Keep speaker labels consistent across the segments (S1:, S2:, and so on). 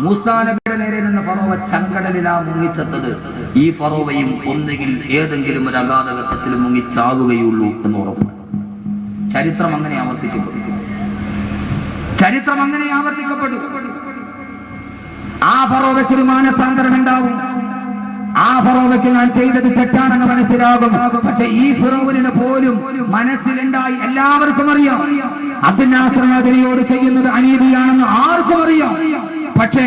S1: മൂസാ നബിയുടെ നേരെ നിന്ന് ഫറോവ ചങ്കടലിലാ മുങ്ങിച്ചെത്തത്. ഈ ഫറോവയും ഒന്നുകിൽ ഏതെങ്കിലും ഒരു അഗാധഘട്ടത്തിൽ മുങ്ങിച്ചാവുകയുള്ളൂ എന്ന് ഉറപ്പ്. ചരിത്രം അങ്ങനെ ആവർത്തിക്കപ്പെടും. ആ ഫറോവയ്ക്ക് ഒരു മാനസാന്തരം ഉണ്ടാവും. ആ ഫറോവയ്ക്ക് ഞാൻ ചെയ്തത് തെറ്റാണെന്ന് മനസ്സിലാകും. പക്ഷെ ഈ ഫിറൗനിന് പോലും മനസ്സിലുണ്ടായി എല്ലാവർക്കും അറിയാം. അബ്ദുൽ നാസർ മദനിയോട് ചെയ്യുന്നത് അനീതിയാണെന്ന് ആർക്കും അറിയാം. പക്ഷേ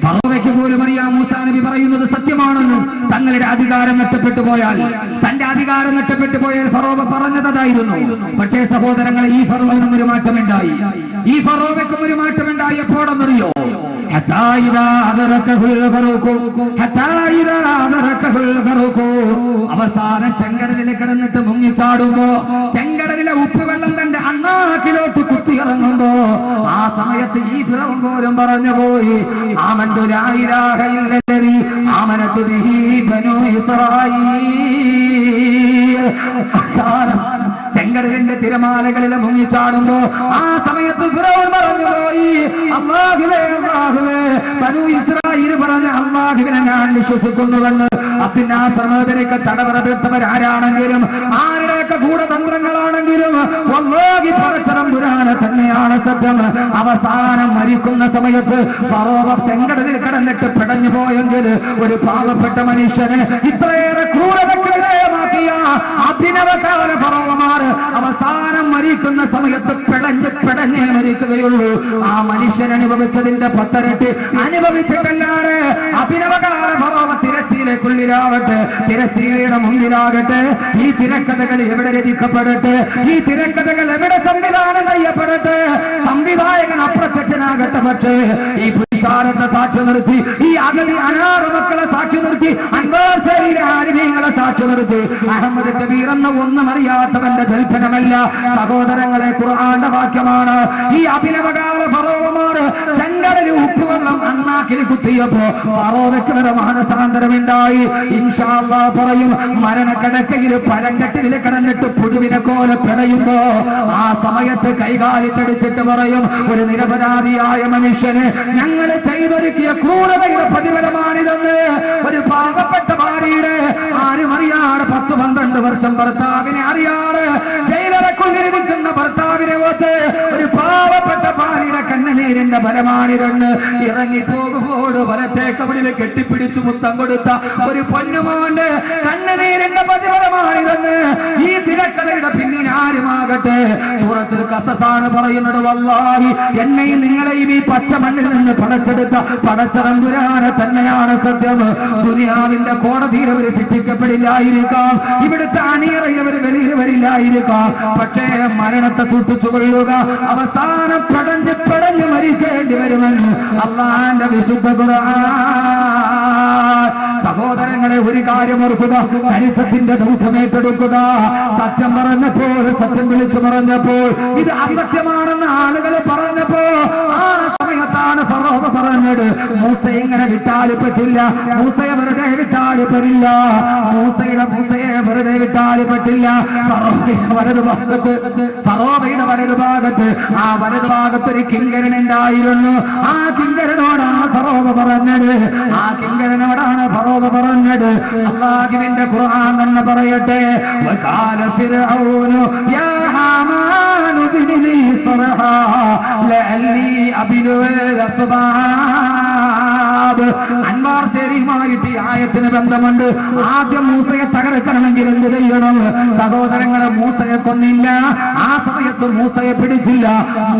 S1: ഫറോവയ്ക്ക് പോലും അറിയാം മൂസാ നബി പറയുന്നത് സത്യമാണെന്ന്. തങ്ങളുടെ അധികാരം നഷ്ടപ്പെട്ടു പോയാൽ, തന്റെ അധികാരം നഷ്ടപ്പെട്ടു പോയാൽ ഫറോവ പറഞ്ഞതായിരുന്നു. പക്ഷേ സഹോദരങ്ങളെ, ഈ ഫറോവിനും ഒരു മാറ്റമുണ്ടായി. ഈ ഫറോവയ്ക്കും ഒരു മാറ്റമുണ്ടായി. എപ്പോഴെന്നറിയോ? അവസാനം ചെങ്കടലിൽ കിടന്നിട്ട് മുങ്ങിച്ചാടുമ്പോ ചെങ്കടലിലെ ഉപ്പുവെള്ളം തന്റെ അണ്ണാക്കിലോട്ട് കുത്തിയിറങ്ങുമ്പോ ആ സമയത്ത് ഈ ഫിറൗൻ പോലും പറഞ്ഞു പോയി, ആമന്തു ലാ ഇലാഹ ഇല്ലല്ലദീ ആമനതു ബിഹി ബനൂ ഇസ്രായീൽ. ചെങ്കടലിന്റെ തിരമാലകളിൽ മുങ്ങിച്ചാടുമ്പോ ആ സമയത്ത് ഫിറൗൻ പറഞ്ഞു പോയി, അല്ലാഹുവേ അല്ലാഹുവേ, ബനൂ ഇസ്രായീൽ പറഞ്ഞ അല്ലാഹുവിനെ ഞാൻ വിശ്വസിക്കുന്നുവെന്ന്. അബ്ദുൽ നാസർ മദനിക്ക് തടവറപ്പെട്ടവരാരാണെങ്കിലും ആരുടെയൊക്കെ ഗൂഢതന്ത്രങ്ങളാണെങ്കിലും വല്ലാഹി പടച്ചതമ്പുരാനെ തന്നെയാണ് സത്യം. അവസാനം മരിക്കുന്ന സമയത്ത് ഫറോവ ചെങ്കടലിൽ കിടന്നിട്ട് പിടഞ്ഞു പോയെങ്കിൽ ഒരു പാവപ്പെട്ട മനുഷ്യന് ഇത്രയേറെ ക്രൂരതയ്ക്ക് വിധേയമാക്കിയ അഭിനവകാല ഫറോവമാർ അവസാനം മരിക്കുന്ന സമയത്ത് പിടഞ്ഞേ മരിക്കുകയുള്ളൂ. ആ മനുഷ്യൻ അനുഭവിച്ചതിന്റെ 10 ഇരട്ടി അനുഭവിച്ചിട്ടല്ലാതെ അഭിനവകാല ഫറോവ തിരശ്ശീലക്കുള്ളിലാകട്ടെ, തിരശ്ശീലയുടെ മുന്നിലാകട്ടെ, ഈ തിരക്കഥകൾ എവിടെ രചിക്കപ്പെടട്ടെ, ഈ തിരക്കഥകൾ എവിടെ സംവിധാനം ചെയ്യപ്പെടട്ടെ, സംവിധായകൻ അപ്രത്യക്ഷനാകട്ടെ. പക്ഷേ ഈ പുരുഷാരത്തെ സാക്ഷി നിർത്തി, ഈ അഗതി അനാറ് മക്കളെ സാക്ഷി നിർത്തി, അൻവാസയിലെ ആരിമീങ്ങളെ സാക്ഷി നിർത്തി, അഹമ്മദ് കബീർ എന്ന ഒന്നും അറിയാത്തവന്റെ കൽപ്പനമല്ല സഹോദരങ്ങളെ, ഖുർആന്റെ വാക്യമാണ്. ഈ അഭിനവകാല ഫറോവമാർ ചെങ്കടലിൽ ഉപ്പുവെള്ളം അണ്ണാക്കിൽ കുത്തിയപ്പോ ഫറോവയ്ക്ക് വരെ മാനസാന്തരമുണ്ടായി. ഇൻഷാ അല്ലാഹ് പറയും, മരണക്കിടക്കയിൽ പഴങ്കട്ടിൽ കിടന്നിട്ട് പുഴുവിനെ പോലെ പിടയുമ്പോ ആ സമയത്ത് കൈകാലിട്ടടിച്ചിട്ട് പറയും, ഒരു നിരപരാധിയായ മനുഷ്യന് ഞങ്ങൾ ചെയ്തൊരുക്കിയ ക്രൂരതയുടെ പ്രതിഫലമാണിതെന്ന്. ഒരു പാവപ്പെട്ട ഭാര്യയുടെ ആരും അറിയാതെ 10-12 വർഷം ഭർത്താവിനെ അറിയാതെ ജയിലറക്കൊണ്ടിരിക്കുന്ന ഭർത്താവിനെ ഓർത്ത് ഒരു പാവപ്പെട്ട ഭാര്യയുടെ കണ്ണുനീരിന്റെ ഫലമാണിതെന്ന്. ഇറങ്ങിപ്പോകുമ്പോൾ വലത്തേക്കവളിൽ കെട്ടിപ്പിടിച്ചു മുത്തം കൊടുത്ത ഒരു പൊന്നുമോന്റെ കണ്ണുനീരിന്റെ പ്രതിഫലമാണിതെന്ന്. ഈ തിരക്കഥയുടെ പിന്നിൽ ആരുമാകട്ടെ സൂറത്തുൽ ഖസസാണ് പറയുന്നത്, വല്ലാഹി എന്നെയും നിങ്ങളെയും ഈ പച്ച മണ്ണിൽ നിന്ന് പടച്ചെടുത്ത പടച്ചതമ്പുരാനെ തന്നെയാണ് സത്യം. ദുനിയാവിന്റെ കോടതിയിൽ അവർ ശിക്ഷിക്കപ്പെടില്ലായിരിക്കാം, ഇവിടുത്തെ അണിയറയിൽ വെളിയിൽ വരില്ലായിരിക്കാം. പക്ഷേ മരണത്തെ സൂക്ഷിച്ചു കൊള്ളുക, അവസാനം പടഞ്ഞ് മരിക്കേണ്ടി വരുമെന്ന് അല്ലാഹുവിന്റെ വിശുദ്ധ ഖുർആൻ. സഹോദരങ്ങളെ, ഒരു കാര്യം ഓർക്കുക, ചരിത്രത്തിന്റെ ദൗത്യമേറ്റെടുക്കുക. സത്യം പറഞ്ഞപ്പോൾ, സത്യം വിളിച്ചു പറഞ്ഞപ്പോൾ, ഇത് അസത്യമാണെന്ന് ആളുകൾ പറഞ്ഞപ്പോ ആ സമയത്താണ് ഫറോവ പറഞ്ഞത്, മൂസയെ ഇങ്ങനെ വിട്ടാൽ പറ്റില്ല, മൂസയെ വെറുതെ വിട്ടാൽ പറ്റില്ല, മൂസയെ വെറുതെ വിട്ടാൽ പറ്റില്ല. ഫറോവയുടെ വലതുഭാഗത്ത് ആ വലതുഭാഗത്ത് ഒരു കിങ്കരൻ ഉണ്ടായിരുന്നു. ആ കിങ്കരനോടാണ് ഫറോവ പറഞ്ഞത്. അല്ലാഹുവിന്റെ ഖുർആൻ തന്നെ പറയട്ടെ, വഖാല ഫിർഔനു യാ ഹാമാനു ഇബ്നി ലീ സർഹാ ലഅല്ലി അബ്ലുൽ അസ്ബാബ്. അൻവാർ ശരിയുമായിട്ട് ഈ ആയത്തിന് ബന്ധമുണ്ട്. ആദ്യം മൂസയെ തകർക്കണമെങ്കിൽ എന്ത് ചെയ്യണം? സഹോദരങ്ങളെ, മൂസയെ കൊന്നില്ല, ആ സമയത്ത് മൂസയെ പിടിച്ചില്ല.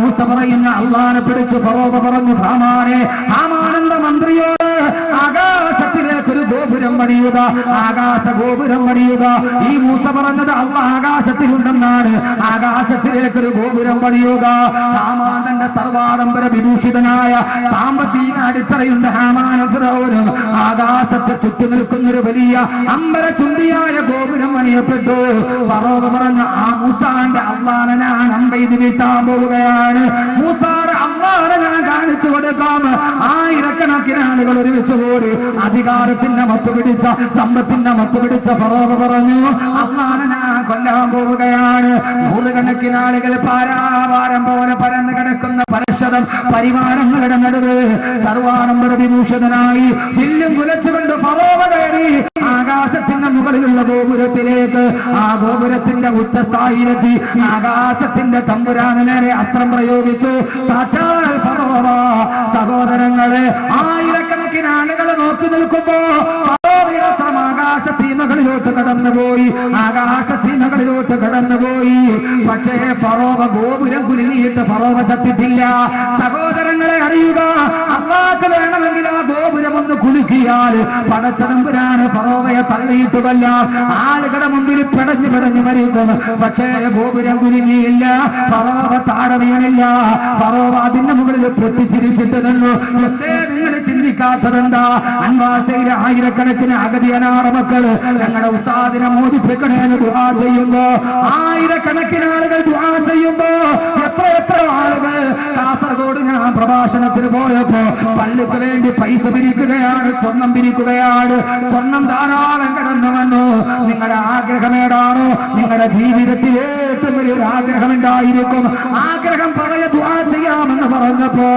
S1: മൂസ പറയുന്ന അള്ളാനെ പിടിച്ചു. ഫറോവ പറഞ്ഞു, ഹാമാനന്ദ മന്ത്രിയോട് ആകാശത്തിലേക്ക് ഒരു ഗോപുരം പണിയുക, ആകാശ ഗോപുരം പണിയുക. ഈ മൂസ പറഞ്ഞത് അള്ളാഹ് ആകാശത്തിലുണ്ടെന്നാണ്. ആകാശത്തിലേക്ക് ഒരു ഗോപുരം പണിയുക. ഹാമാനന്റെ സർവാഡംബര വിഭൂഷിതനായ സാമ്പത്തിക അടിത്തറയുണ്ട് ഹാമാനും ഫിറൗനും. ആകാശത്തെ ചുറ്റി നിൽക്കുന്നൊരു വലിയ അമ്പര ചുണ്ടിയായ ഗോപുരം പണിയപ്പെട്ടു. ഫറോവ പറഞ്ഞ, ആ മൂസാന്റെ അള്ളാനെ ഞാൻ അമ്പെയ്ത് വീട്ടാൻ പോവുകയാണ്. മൂസാറെ അള്ളാ അള്ളാഹെ ഞാൻ കാണിച്ചു കൊടുക്കാം. ആയിരക്കണക്കിന് ആളുകൾ ഒരുമിച്ച് കൂടി അധികാരത്തിന്റെ മത്ത് പിടിച്ച, സമ്പത്തിന്റെ മത്ത് പിടിച്ച ഫറോവ പറഞ്ഞു, അള്ളാഹനെ ഞാൻ കൊല്ലാൻ പോവുകയാണ്. നൂറുകണക്കിന് ആളുകൾ പാരാവാരം പോലെ പരന്നു കിടക്കുന്ന പരശതം പരിവാരങ്ങളുടെ നടുവ് സർവാനമ്പര വിഭൂഷിതനായി വില്ലും കുലച്ചുകൊണ്ട് ഫറോവ കയറി ആകാശത്തിന്റെ മുകളിലുള്ള ഗോപുരത്തിലേക്ക്. ആ ഗോപുരത്തിന്റെ ഉച്ചസ്ഥായിലെത്തി ആകാശത്തിന്റെ തമ്പുരാന് നേരെ അസ്ത്രം പ്രയോഗിച്ചു. സാക്ഷാൽ ഫറോവ. സഹോദരങ്ങളെ, ആയിരക്കണക്കിന് ആളുകൾ നോക്കി നിൽക്കുമ്പോ ഫറോവയുടെ അസ്ത്രം ആകാശ സീമകളിലോട്ട് കടന്നുപോയി, ആകാശ സീമകളിലോട്ട് കടന്നുപോയി. പക്ഷേ ഫറോവ ഗോപുരം കുലുങ്ങിയിട്ട് ഫറോവ ചത്തിട്ടില്ല. സഹോദരങ്ങളെ അറിയുക, അള്ളാഹ്ക്ക് വേണമെങ്കിൽ ആ ഗോപുരം ഒന്ന് കുലുക്കിയാൽ പടച്ചതമ്പുരാന് ഫറോവയെ തള്ളിയിട്ടുമല്ല, ആളുകളുടെ മുമ്പിൽ പിടഞ്ഞു പിടഞ്ഞു മരിക്കും. പക്ഷേ ഗോപുരം കുലുങ്ങിയില്ല, ഫറോവ താഴെ വീണില്ല. ഫറോവ അതിന്റെ മുകളിൽ പൊട്ടിച്ചിരിച്ചിട്ട് നിന്നു. എന്തേ നിങ്ങൾ ചിന്തിക്കാത്തതെന്താ? അൻവാസയിലെ ആയിരക്കണക്കിന് അഗതിയനാറ മക്കള് ഞങ്ങളുടെ ഉസ്താദിനെ മോദിപ്പിക്കണേന്ന് ദുആ ചെയ്യുമ്പോ, ആയിരക്കണക്കിന് ആളുകൾ ദുആ ചെയ്യുമ്പോ എത്ര ആളുകൾ കാസർഗോഡ് ഞാൻ പ്രഭാഷണത്തിന് പോയപ്പോ പള്ളിക്ക് വേണ്ടി പൈസ പിരിക്കുകയാണ്, സ്വർണം പിരിക്കുകയാണ്. സ്വർണം ധാരാളം കടന്നു വന്നു. നിങ്ങളുടെ ആഗ്രഹമേടാണോ? നിങ്ങളുടെ ജീവിതത്തിൽ ഏറ്റവും വലിയൊരു ആഗ്രഹം ഉണ്ടായിരിക്കും. ആഗ്രഹം പറയ ദുആ ചെയ്യാമെന്ന് പറഞ്ഞപ്പോ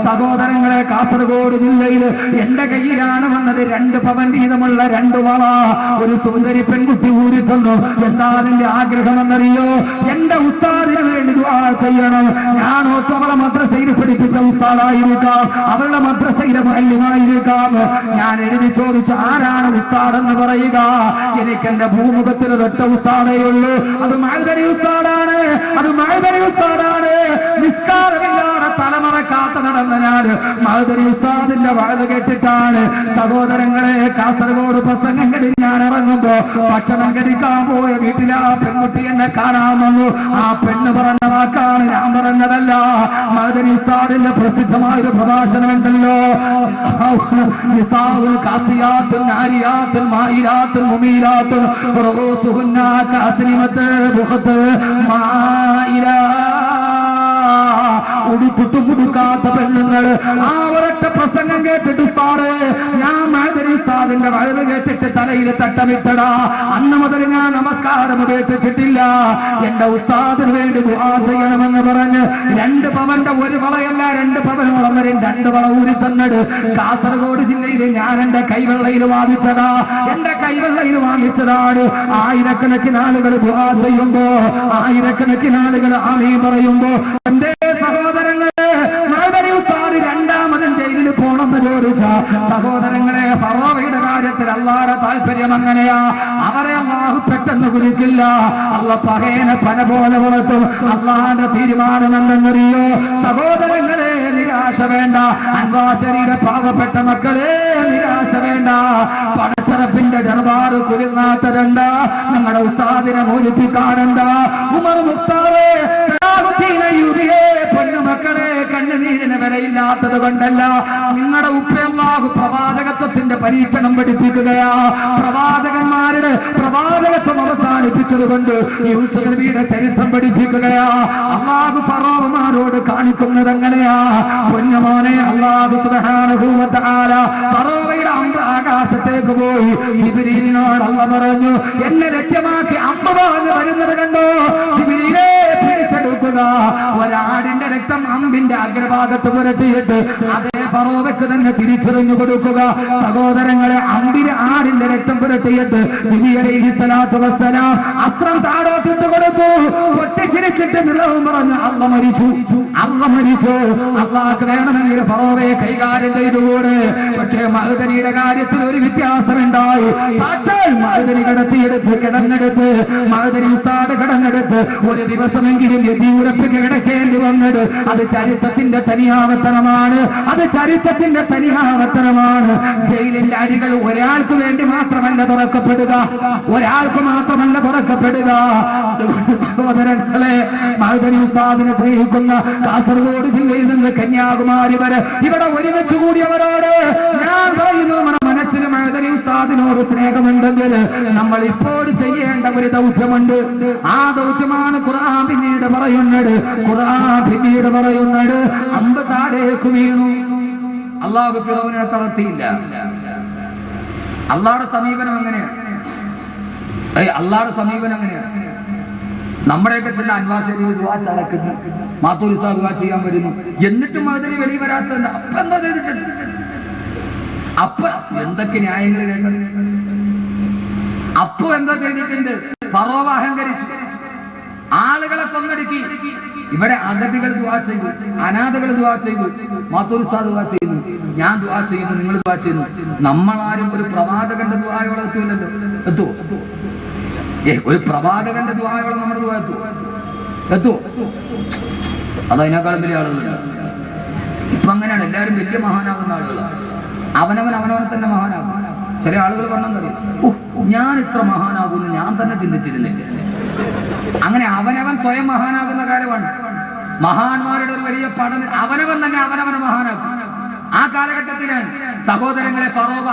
S1: സഹോദരങ്ങളെ, കാസർഗോഡ് ജില്ലയിൽ എന്റെ കയ്യിലാണ് വന്നത് 2 പവൻ വീതമുള്ള 2 വള. ഒരു സുന്ദരി പെൺകുട്ടി ഊരിത്തന്നു. എന്താ നിന്റെ ആഗ്രഹമെന്നറിയോ? എന്റെ ഉസ്താദിന് വേണ്ടി ദുആ ചെയ്യണം. ഞാൻ ഓർത്തു അവളെ മദ്രസയിൽ പഠിപ്പിച്ച ഉസ്താദായിരിക്കാം, അവളുടെ മദ്രസയിലെ മുഅല്ലിമായിരിക്കാം. ഞാൻ എഴുതി ചോദിച്ചു, ആരാണ് ഉസ്താദെന്ന് പറയുക? എനിക്ക് എന്റെ ഭൂമുഖത്തിൽ ഒരൊറ്റ ഉസ്താദേ ഉള്ളൂ, അത് മഅ്ദനി ഉസ്താദാണ്, അത് മഅ്ദനി ഉസ്താദാണ്. നിസ്കാരമില്ലാതെ തലമറക്കാത്ത നടന്ന ഞാൻ മഅ്ദനി ഉസ്താദിന്റെ വഅദ് കേട്ടിട്ടാണ്. സഹോദരങ്ങളെ, കാസർഗോഡ് പ്രസംഗം കഴിഞ്ഞ് ഞാൻ ഇറങ്ങുമ്പോ ഭക്ഷണം കഴിക്കാൻ പോയ വീട്ടിൽ ആ പെൺകുട്ടി എന്നെ കാണാൻ വന്നു. ആ പെണ്ണ് പറഞ്ഞ വാക്കാണ്, ഞാൻ പറഞ്ഞതല്ല. മഅ്ദനി ഉസ്താദിന്റെ പ്രസിദ്ധമായൊരു പ്രഭാഷണമുണ്ടല്ലോ, നിസാഉൽ കാസിയാത്തുൻ നാരിയാത്തുൻ മായിലാത്തുൻ മുമീലാത്തുൻ റഊസുഹുന്ന കാസ്നിമത്ത് ബുഖത്ത് മായിലാ. ഉടുത്തിട്ട് മുടുക്കാത്ത പെണ്ണുങ്ങൾ. ആ ഒരൊറ്റ പ്രസംഗം കേട്ടിട്ട് ഉസ്താദേ, ഞാൻ മഅ്ദനി ഉസ്താദിന്റെ വഅദ് കേട്ടിട്ട് തലയിൽ തട്ടമിട്ടടാ. അന്ന് മുതൽ ഞാൻ നമസ്കാരം കേട്ടിട്ടില്ല. എന്റെ ഉസ്താദിന് വേണ്ടി ദുആ ചെയ്യണമെന്ന് പറഞ്ഞ് 2 പവന്റെ ഒരു വളയല്ല, 2 പവനോളം വരെ 2 വള ഊരി തന്നത് കാസർഗോഡ് ജില്ലയിൽ ഞാൻ എന്റെ കൈവെള്ളയിൽ വാങ്ങിച്ചതാ, എന്റെ കൈവെള്ളയിൽ വാങ്ങിച്ചതാണ്. ആയിരക്കണക്കിന് ആളുകൾ ദുആ ചെയ്യുമ്പോ, ആയിരക്കണക്കിന് ആളുകൾ ആമീൻ പറയുമ്പോ, എന്റെ സഹോദരങ്ങളെ, മഅ്ദനി ഉസ്താദ് 2ാമതും ജയിലിൽ പോണെന്ന് ചോദിച്ച സഹോദരങ്ങളെ, ഫറോവയുടെ കാര്യത്തിൽ അള്ളാഹുടെ താല്പര്യം അങ്ങനെയാ. അവരെ അള്ളാഹു പെട്ടെന്ന് കുലിക്കില്ല. അള്ളാഹ് പകേനെ പന പോലെ വളർത്തും. അള്ളാഹുടെ തീരുമാനം എന്തെന്നറിയോ? സഹോദരങ്ങളെ, നിരാശ വേണ്ട. അൻവാശരിയുടെ പാവപ്പെട്ട മക്കളെ, നിരാശ വേണ്ട. പടച്ചറപ്പിന്റെ ദർബാറ് കുലുങ്ങാത്തതെന്താ? ഞങ്ങളുടെ ഉസ്താദിനെ മോചിപ്പിക്കാനെന്താ? ഉമർ മുഖ്താറേ, പൊന്നുമക്കളെ, കണ്ണുനീരിന് വിലയില്ലാത്തത് കൊണ്ടല്ല. നിങ്ങളുടെ ഉപ്പയല്ലാഹു പ്രവാചകത്വത്തിന്റെ പരീക്ഷണം പഠിപ്പിക്കുകയാ. പ്രവാചകന്മാരുടെ പ്രവാചകത്വം അവസാനിപ്പിച്ചത് കൊണ്ട് യൂസുഫ് നബിയുടെ ചരിത്രം പഠിപ്പിക്കുകയാ. അല്ലാഹു ഫറോവമാരോട് കാണിക്കുന്നത് എങ്ങനെയാ? പൊന്നുമോനെ, അല്ലാഹു സുബ്ഹാനഹു വ തആല ഫറോവയുടെ അമ്പ് ആകാശത്തേക്ക് പോയി. ജിബ്രീലിനോട് അല്ലാഹു പറഞ്ഞു, എന്നെ ലക്ഷ്യമാക്കി അമ്പ് വാങ്ങി വരുന്നത് കണ്ടോ? ജിബ്രീലേ, പിടിച്ചെടുക്കുക. ഒരാടിന്റെ രക്തം അമ്പിന്റെ അഗ്രഭാഗത്ത് പുരട്ടിയിട്ട് അതേ ഫറോവയ്ക്ക് തന്നെ തിരിച്ചറിഞ്ഞു കൊടുക്കുക. സഹോദരങ്ങളെ, അമ്പിന് ആടിന്റെ രക്തം പുരട്ടിയിട്ട് നബി അലൈഹിസ്സലാത്തു വസ്സലാം അസ്ത്രം താഴോട്ടിട്ട് കൊടുത്തു. പൊട്ടിച്ചിരിച്ചിട്ട് നിലവും പറഞ്ഞ് അള്ള മരിച്ചു, അള്ള മരിച്ചു. അള്ളാഹ്ക്ക് വേണമെങ്കിൽ ഫറോവയെ കൈകാര്യം ചെയ്തുകൂടെ. പക്ഷേ മഅ്ദനിയുടെ കാര്യത്തിൽ ഒരു വ്യത്യാസമുണ്ടായി. സാക്ഷാൽ മഅ്ദനി കിടന്നെടുത്ത് മഅ്ദനി ഉസ്താദ് കിടന്നെടുത്ത് ഒരു ദിവസമെങ്കിലും യതിയൂരപ്പ് കിടക്കേണ്ടി വന്നത് അത് ചരിത്രത്തിന്റെ തനിയാവർത്തനമാണ്. അത് ചരിത്രത്തിന്റെ തനിയാവർത്തനമാണ്. ജയിലിന്റെ അരികൾ ഒരാൾക്ക് വേണ്ടി മാത്രമല്ല തുറക്കപ്പെടുക, ഒരാൾക്ക് മാത്രമല്ല തുറക്കപ്പെടുക. സഹോദരങ്ങളെ, മഅ്ദനി ഉസ്താദിനെ സ്നേഹിക്കുന്ന കാസർഗോഡ് ജില്ലയിൽ നിന്ന് കന്യാകുമാരി വരെ ഇവിടെ ഒരുമിച്ച് കൂടിയവരോട് ഞാൻ പറയുന്നു, നമ്മുടെ മനസ്സിൽ മഅ്ദനി ഉസ്താദ് ഉസ്താദിനോട് സ്നേഹമുണ്ടെങ്കിൽ നമ്മൾ ഇപ്പോൾ ചെയ്യേണ്ട ഒരു ദൗത്യമുണ്ട്. ആ ദൗത്യമാണ് ഖുർആൻ പിന്നീട് പറയുന്നത്. അമ്പ് താഴേക്ക് വീണു. അള്ളാഹു ഫിറൗനെ തളർത്തിയില്ല. അള്ളാഹുടെ സമീപനം എങ്ങനെയാണ്? നമ്മുടെയൊക്കെ ചില അൻവാർ ശരീഫ് ദുആ നടക്കുന്നു, മാത്തൂർ ഉസ്താദ് ദുആ ചെയ്യാൻ വരുന്നു, എന്നിട്ടും അതിന് വെളി വരാത്തുണ്ട്. അപ്പൊ എന്താ ചെയ്തിട്ടുണ്ട്? അപ്പൊ എന്തൊക്കെ ന്യായങ്ങൾ കേൾക്കണം. അപ്പൊ എന്താ ചെയ്തിട്ടുണ്ട്? ഫറോവ അഹങ്കരിച്ചു, ആളുകളെ കൊന്നടുക്കി. ഇവിടെ അഗതികൾ ദുആ ചെയ്തു, അനാഥകൾ ദുആ ചെയ്തു, മാത്തൂർ ഉസ്താദ് ദുആ ചെയ്യുന്നു, ഞാൻ ദുആ ചെയ്യുന്നു, നിങ്ങൾ ദുആ ചെയ്യുന്നു. നമ്മളാരും ഒരു പ്രവാചകന്റെ ദുആയോളം എത്തൂലല്ലോ. എത്തുവോ? ഒരു പ്രവാചകന്റെ ദുആയോളം നമ്മുടെ ദുആ എത്തുവോ? അതതിനേക്കാളും വലിയ ആളുകളുണ്ട്. ഇപ്പൊ അങ്ങനെയാണ്, എല്ലാവരും വലിയ മഹാനാകുന്ന ആളുകളാണ്. അവനവനെ തന്നെ മഹാനാകും. ചില ആളുകൾ പറഞ്ഞറിയാം, ഞാൻ ഇത്ര മഹാനാകുമെന്ന് ഞാൻ തന്നെ ചിന്തിച്ചിരുന്നില്ല. അങ്ങനെ അവനവൻ സ്വയം മഹാനാകുന്ന കാലമാണ്. മഹാന്മാരുടെ ഒരു വലിയ പഠനം, അവനവൻ തന്നെ അവനവനെ മഹാനാക്കും. ആ കാലഘട്ടത്തിലാണ് സഹോദരങ്ങളെ ഫറോവ